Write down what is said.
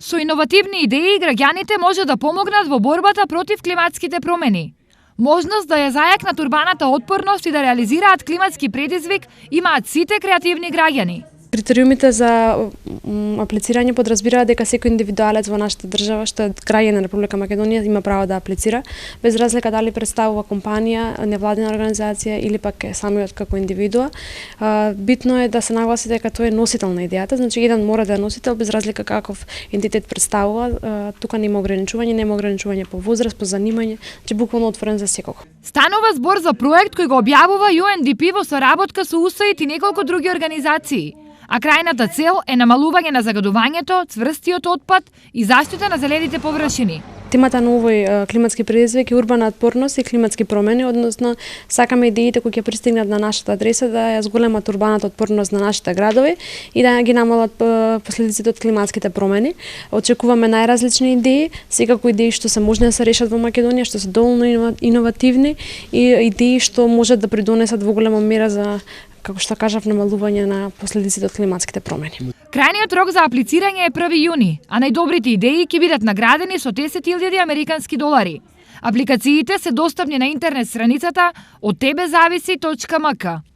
Со иновативни идеи, граѓаните може да помогнат во борбата против климатските промени. Можност да ја зајакнат урбаната отпорност и да реализираат климатски предизвик имаат сите креативни граѓани. Критериумите за аплицирање подразбираат дека секој индивидуалец во нашата држава, што е граѓанин на Република Македонија, има право да аплицира, без разлика дали представува компанија, невладина организација или пак е самиот како индивидуа. Битно е да се нагласи дека тој е носител на идејата, значи еден мора да е носител без разлика каков ентитет представува. Тука нема ограничување по возраст, по занимање, значи буквално отворен за секого. Станува збор за проект кој го објавува UNDP во соработка со USAID и неколку други организации. А крајната цел е намалување на загадувањето, цврстиот отпад и заштита на зелените површини. Темата на овој климатски предизвик е урбана отпорност и климатски промени, односно сакаме идеите кои ќе пристигнат на нашата адреса да ја зголемат урбаната отпорност на нашите градови и да ги намалат последиците од климатските промени. Очекуваме најразлични идеи, секако идеи што се можни да се решат во Македонија, што се доволно иновативни и идеи што можат да придонесат во голема мера за, како што кажав, намалување на последиците од климатските промени. Крајниот рок за аплицирање е 1 јуни, а најдобрите идеи ќе бидат наградени со 10.000 американски долари. Апликациите се достапни на интернет страницата oddtebezavisi.mk.